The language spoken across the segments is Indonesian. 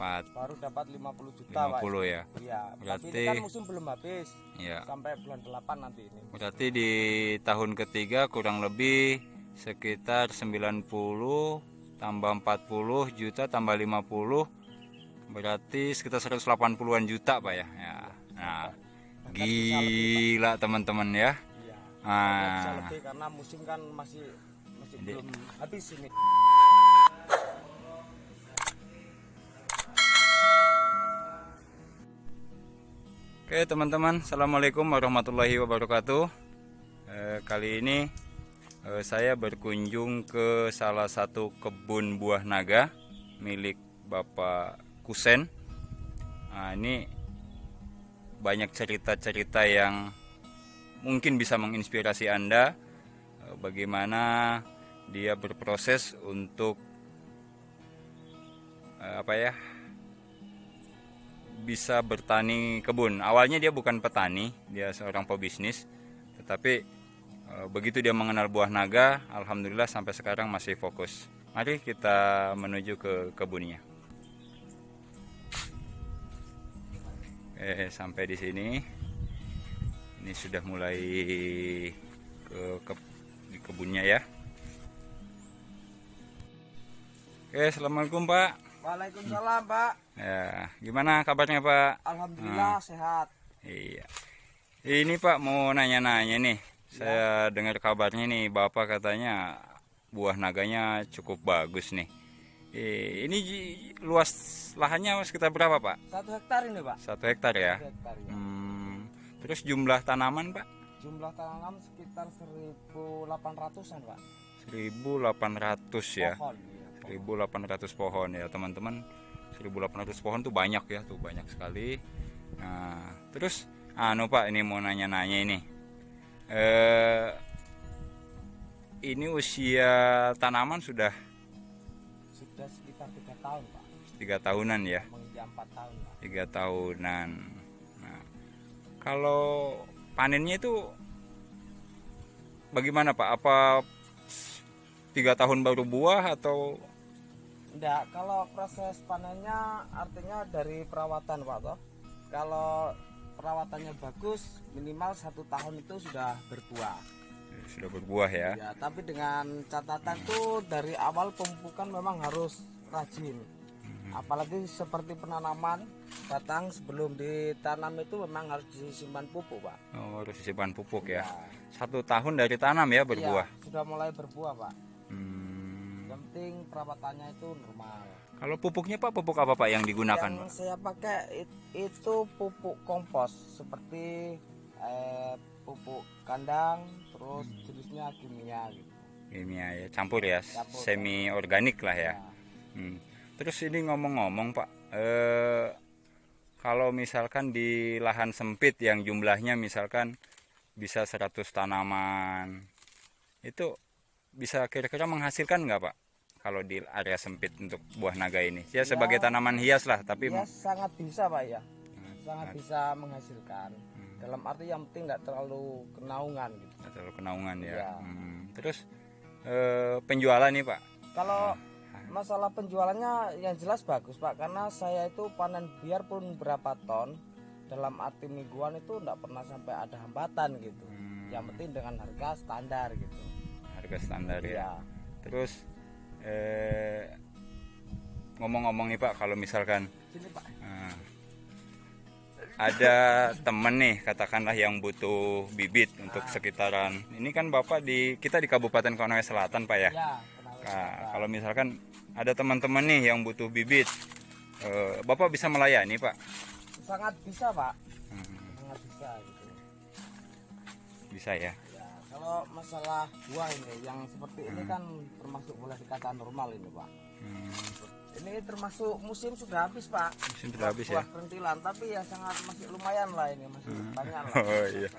dapat. Baru dapat 50 juta, 50 ya. Iya, Berarti tapi ini kan musim belum habis. ya. Sampai bulan 8 nanti ini. Berarti di tahun ketiga kurang lebih sekitar 90 tambah 40 juta tambah 50 berarti sekitar 180-an juta Pak ya. Ya. Nah, gila teman-teman ya. Iya. Nah, Bisa lebih karena musim kan masih belum habis ini. Oke teman-teman, assalamualaikum warahmatullahi wabarakatuh. Kali ini saya berkunjung ke salah satu kebun buah naga milik Bapak Kusen. Nah, ini banyak cerita-cerita yang mungkin bisa menginspirasi Anda bagaimana dia berproses untuk bisa bertani kebun. Awalnya dia bukan petani, dia seorang pebisnis. Tetapi begitu dia mengenal buah naga, alhamdulillah sampai sekarang masih fokus. Mari kita menuju ke kebunnya. Sampai di sini. Ini sudah mulai di kebunnya ya. Assalamualaikum Pak. Waalaikumsalam, Pak. Ya, gimana kabarnya Pak? Alhamdulillah sehat. Iya. Ini Pak mau nanya-nanya nih. Saya dengar kabarnya nih Bapak katanya buah naganya cukup bagus nih. Ini luas lahannya sekitar berapa Pak? 1 hektar ini, Pak. 1 hektar ya. 1 hektar, ya. Terus jumlah tanaman Pak? Jumlah tanam sekitar 1.800-an, Pak. 1.800 ya. Pohon. 1.800 pohon ya teman-teman. 1.800 pohon tuh banyak ya, tuh banyak sekali. Nah, terus Pak ini mau nanya-nanya ini. Ini usia tanaman sudah sekitar 3 tahun, Pak. 3 tahunan ya. Menginjak 4 tahun, Pak. 3 tahunan. Nah, kalau panennya itu bagaimana Pak? Apa 3 tahun baru buah atau? Enggak, kalau proses panennya artinya dari perawatan, Pak, toh. Kalau perawatannya bagus, minimal 1 tahun itu sudah berbuah. Sudah berbuah ya. Ya, tapi dengan catatan tuh dari awal pemupukan memang harus rajin. Apalagi seperti penanaman batang sebelum ditanam itu memang harus disimpan pupuk, Pak. Oh, harus disimpan pupuk ya. Ya. 1 tahun dari tanam ya berbuah. Iya, sudah mulai berbuah, Pak. Yang penting perawatannya itu normal. Kalau pupuknya Pak, pupuk apa Pak yang digunakan Yang Pak? saya pakai itu pupuk kompos seperti pupuk kandang, terus jenisnya kimia gitu. Kimia ya, campur ya, Campur, semi organik lah ya. Ya. Terus ini ngomong-ngomong Pak, kalau misalkan di lahan sempit yang jumlahnya misalkan bisa 100 tanaman, itu bisa kira-kira menghasilkan nggak Pak? Kalau di area sempit untuk buah naga ini, ya sebagai tanaman hias lah, tapi Ya sangat bisa, Pak, ya. Sangat bisa menghasilkan. Dalam arti yang penting nggak terlalu kenaungan gitu. nggak terlalu kenaungan ya. Ya. Terus penjualan nih Pak? Kalau masalah penjualannya yang jelas bagus, Pak, karena saya itu panen biarpun berapa ton dalam arti mingguan itu enggak pernah sampai ada hambatan gitu. Yang penting dengan harga standar gitu. Harga standar ya. Ya. Terus ngomong-ngomong nih Pak, kalau misalkan Sini, Pak. ada temen nih katakanlah yang butuh bibit untuk sekitaran ini, kan Bapak kita di Kabupaten Konawe Selatan Pak ya. Ya, Nah, kalau misalkan ada teman-teman nih yang butuh bibit, Bapak bisa melayani Pak? sangat bisa, Pak. Sangat bisa gitu. Bisa ya. Ya, kalau masalah buah ini yang seperti ini kan termasuk boleh dikatakan normal ini, Pak. Ini termasuk musim sudah habis, Pak. Musim sudah habis ya. Buah kerintilan, tapi ya sangat masih lumayan lah ini, masih banyak lah. Oh iya.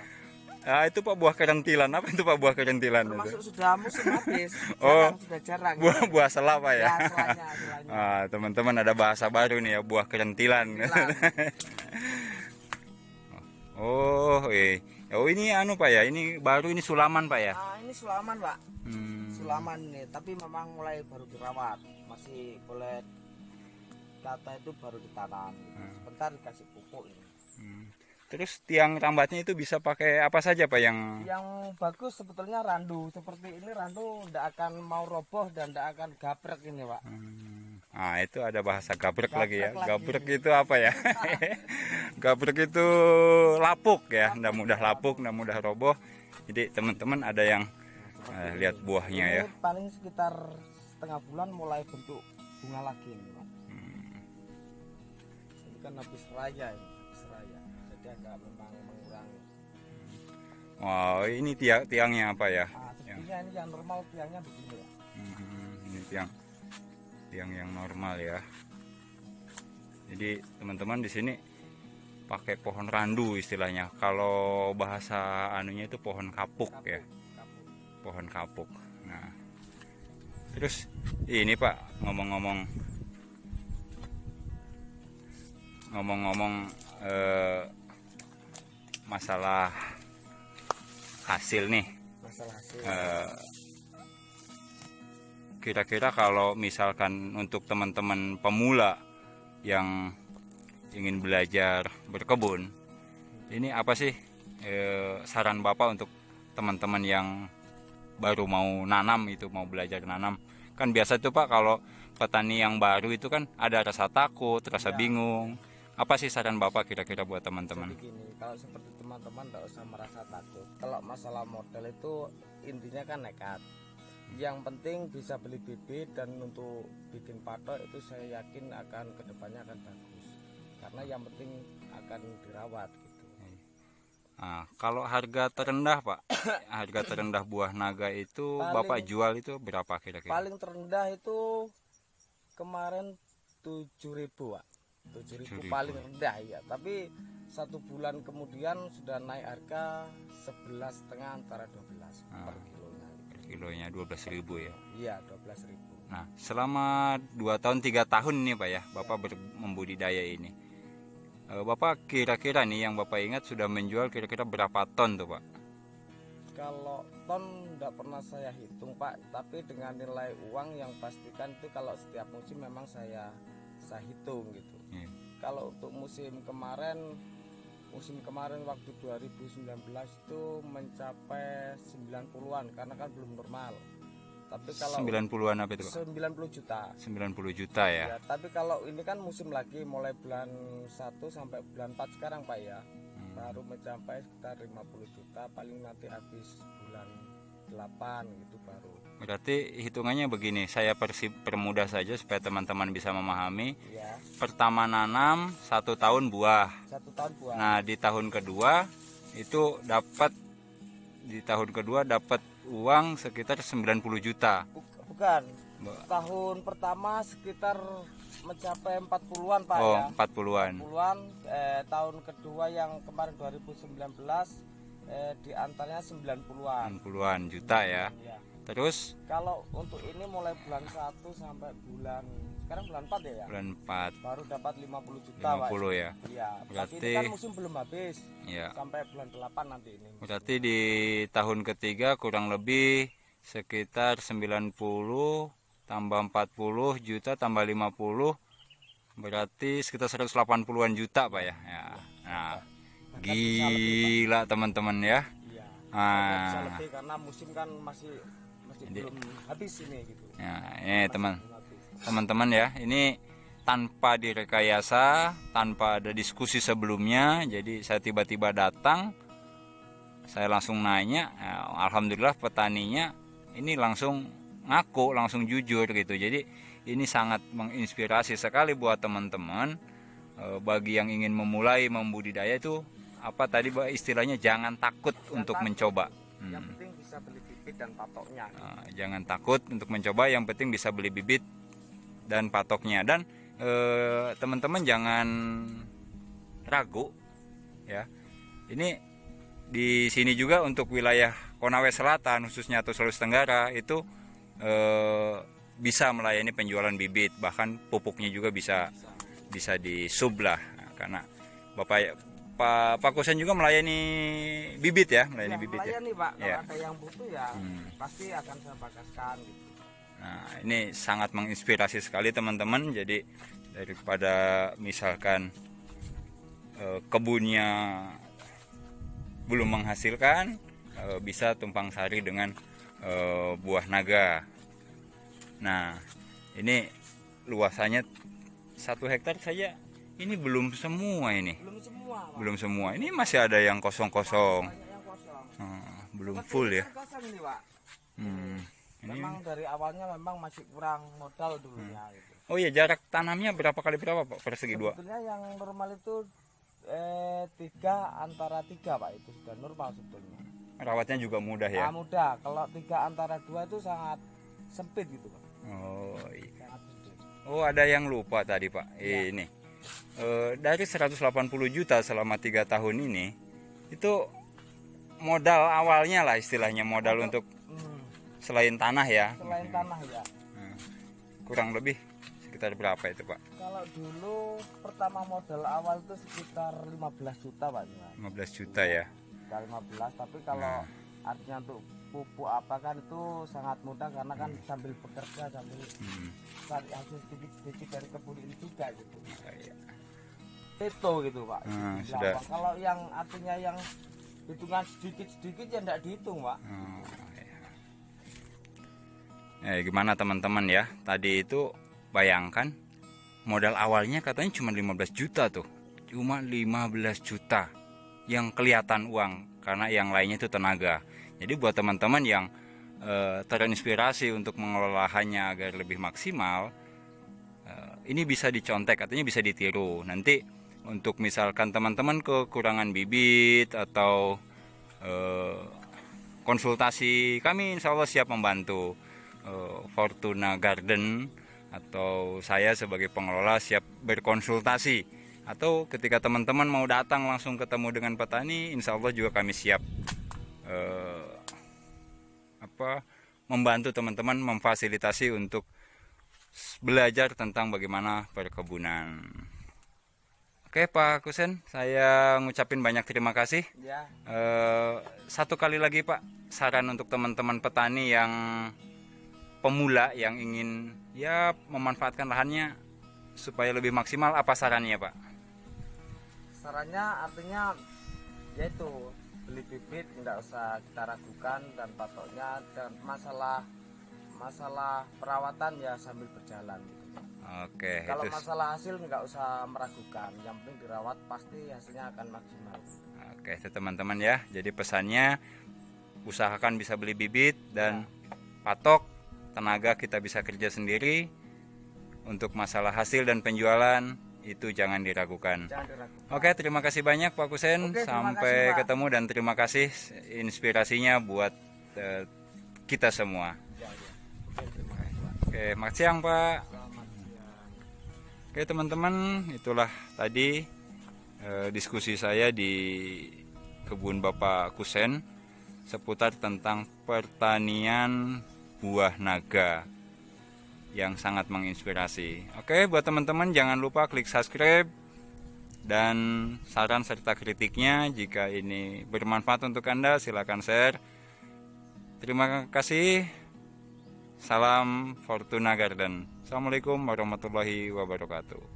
Ah, itu Pak buah kerentilan. Apa itu Pak buah kerentilan itu? Termasuk sudah musim habis. Oh, sudah jarang. Buah sela Pak ya. Ya, selanya. Ah, teman-teman ada bahasa baru nih ya, buah kerentilan. Oh, oh ini Pak ya, ini baru, ini sulaman Pak ya. Nah, ini sulaman, Pak. Sulaman ini, tapi memang mulai baru dirawat, masih boleh kata itu baru ditanam. Sebentar dikasih pupuk ini. Terus tiang rambatnya itu bisa pakai apa saja Pak yang bagus sebetulnya randu. Seperti ini randu tidak akan mau roboh dan tidak akan gabrek ini Pak. Nah itu ada bahasa gabrek lagi ya. Gabrek itu apa ya? Gabrek itu lapuk ya, tidak mudah lapuk, tidak mudah roboh. Jadi teman-teman ada yang lihat buahnya ini ya. Paling sekitar setengah bulan mulai bentuk bunga lagi ini Pak. Ini kan habis raya ini. Jadi agak memang mengurangi. Wow, ini tiangnya apa ya? Sebenarnya ini yang normal tiangnya begini ya. Ini tiang yang normal ya. Jadi teman-teman di sini pakai pohon randu istilahnya. Kalau bahasa anunya itu pohon kapuk ya. Pohon kapuk. Nah, terus ini Pak ngomong-ngomong masalah hasil nih. Masalah hasil. Kira-kira kalau misalkan untuk teman-teman pemula yang ingin belajar berkebun, ini apa sih saran Bapak untuk teman-teman yang baru mau nanam itu, mau belajar nanam? Kan biasa tuh Pak kalau petani yang baru itu kan ada rasa takut, rasa bingung. Apa sih saran Bapak kira-kira buat teman-teman? Jadi gini, kalau seperti teman-teman tidak usah merasa takut. Kalau masalah modal itu intinya kan nekat. Yang penting bisa beli bibit, dan untuk bikin patok itu saya yakin akan kedepannya akan bagus. Karena yang penting akan dirawat gitu. Nah, kalau harga terendah Pak, harga terendah buah naga itu Bapak jual itu berapa kira-kira? Paling terendah itu kemarin 7.000 Pak. 7.000 paling rendah ya, tapi 1 bulan kemudian sudah naik harga 11,5 antara 12 per kilonya. Per kilonya 12.000 ya? Iya 12.000. Nah selama 2 tahun 3 tahun nih Pak ya, Bapak membudidaya ini, Bapak kira-kira nih yang Bapak ingat sudah menjual kira-kira berapa ton tuh Pak? Kalau ton tidak pernah saya hitung Pak, tapi dengan nilai uang yang pastikan itu kalau setiap musim memang saya hitung gitu. Kalau untuk musim kemarin waktu 2019 itu mencapai 90-an karena kan belum normal. Tapi kalau 90-an apa itu Pak? 90 juta. 90 juta ya. Tapi kalau ini kan musim lagi mulai bulan 1 sampai bulan 4 sekarang Pak ya. Baru mencapai sekitar 50 juta, paling nanti habis bulan 8 gitu baru. Berarti hitungannya begini, saya permudah saja supaya teman-teman bisa memahami. Ya. Pertama nanam 1 tahun buah. 1 tahun buah. Nah di tahun kedua itu dapat uang sekitar 90 juta. Bukan. Tahun pertama sekitar mencapai 40-an Pak ya. 40-an. Tahun kedua yang kemarin 2019 di antaranya 90-an juta ya. Terus kalau untuk ini mulai bulan 1 sampai sekarang bulan 4 ya? Bulan 4 baru dapat 50 juta 50 Pak. Ya. Iya. Berarti tapi ini kan musim belum habis. Ya. Sampai bulan 8 nanti ini. Berarti di tahun ketiga kurang lebih sekitar 90 tambah 40 juta tambah 50 berarti sekitar 180-an juta Pak ya. Nah, gila teman-teman ya. Iya. Nah, bisa lebih karena musim kan masih belum habis ini gitu. Ya, ini teman-teman ya, ini tanpa direkayasa, tanpa ada diskusi sebelumnya. Jadi saya tiba-tiba datang, saya langsung nanya, alhamdulillah petaninya ini langsung ngaku, langsung jujur gitu. Jadi ini sangat menginspirasi sekali buat teman-teman. Bagi yang ingin memulai membudidaya itu apa tadi istilahnya, jangan takut untuk mencoba. Yang penting bisa beli bibit dan patoknya. Jangan takut untuk mencoba, yang penting bisa beli bibit dan patoknya. Dan teman-teman jangan ragu ya. Ini di sini juga untuk wilayah Konawe Selatan khususnya atau Sulawesi Tenggara itu bisa melayani penjualan bibit, bahkan pupuknya juga bisa di sub lah, karena Pak Kusen juga melayani bibit ya, bibit melayani, ya. Pak. Kalau ada yang butuh ya pasti akan saya pakaskan gitu. Nah, ini sangat menginspirasi sekali teman-teman. Jadi daripada misalkan kebunnya belum menghasilkan, bisa tumpang sari dengan buah naga. Nah, ini luasannya 1 hektar saja. Ini belum semua ini. Belum semua. Ini masih ada yang kosong-kosong. Belum full ya. Ini memang dari awalnya memang masih kurang modal dulunya gitu. Oh iya, jarak tanamnya berapa kali berapa Pak persegi 2? Sebetulnya yang normal itu 3 antara 3 Pak, itu sudah normal sebetulnya. Rawatnya juga mudah ya? Mudah. Kalau 3 antara 2 itu sangat sempit gitu Pak. Oh iya. Oh, ada yang lupa tadi Pak. Ya. Ini dari 180 juta selama 3 tahun ini, itu modal awalnya lah istilahnya, modal untuk selain tanah ya. Selain tanah ya. Kurang lebih sekitar berapa itu Pak? Kalau dulu pertama modal awal itu sekitar 15 juta Pak. 15 juta ya. Sekitar 15, tapi kalau artinya untuk pupuk apa kan itu sangat mudah karena kan sambil bekerja sambil cari hasil sedikit-sedikit dari kebun ini juga gitu. Iya. Itu gitu Pak. Sudah. Kalau yang artinya yang hitungan sedikit-sedikit ya enggak dihitung Pak. Gimana teman-teman ya, tadi itu bayangkan modal awalnya katanya cuma 15 juta tuh, cuma 15 juta yang kelihatan uang, karena yang lainnya itu tenaga. Jadi buat teman-teman yang terinspirasi untuk mengelola lahannya agar lebih maksimal, ini bisa dicontek, artinya bisa ditiru. Nanti untuk misalkan teman-teman kekurangan bibit atau konsultasi, kami insya Allah siap membantu. Fortuna Garden atau saya sebagai pengelola siap berkonsultasi, atau ketika teman-teman mau datang langsung ketemu dengan petani, insya Allah juga kami siap membantu teman-teman, memfasilitasi untuk belajar tentang bagaimana perkebunan. Oke Pak Kusen, saya ngucapin banyak terima kasih ya. Satu kali lagi Pak, saran untuk teman-teman petani yang pemula yang ingin ya memanfaatkan lahannya supaya lebih maksimal, apa sarannya Pak? Sarannya artinya yaitu beli bibit, nggak usah kita ragukan, dan patoknya, dan masalah perawatan ya sambil berjalan gitu. Oke. Kalau masalah hasil nggak usah meragukan, yang penting dirawat pasti hasilnya akan maksimal. Oke, itu teman-teman ya. Jadi pesannya, usahakan bisa beli bibit dan patok, tenaga kita bisa kerja sendiri. Untuk masalah hasil dan penjualan itu jangan diragukan. Oke, terima kasih banyak Pak Kusen. Sampai ketemu, dan terima kasih inspirasinya buat kita semua. Oke, selamat siang Pak. Oke teman-teman, itulah tadi diskusi saya di kebun Bapak Kusen seputar tentang pertanian buah naga yang sangat menginspirasi. Oke, buat teman-teman jangan lupa klik subscribe, dan saran serta kritiknya jika ini bermanfaat untuk Anda silakan share. Terima kasih. Salam Fortuna Garden. Assalamualaikum warahmatullahi wabarakatuh.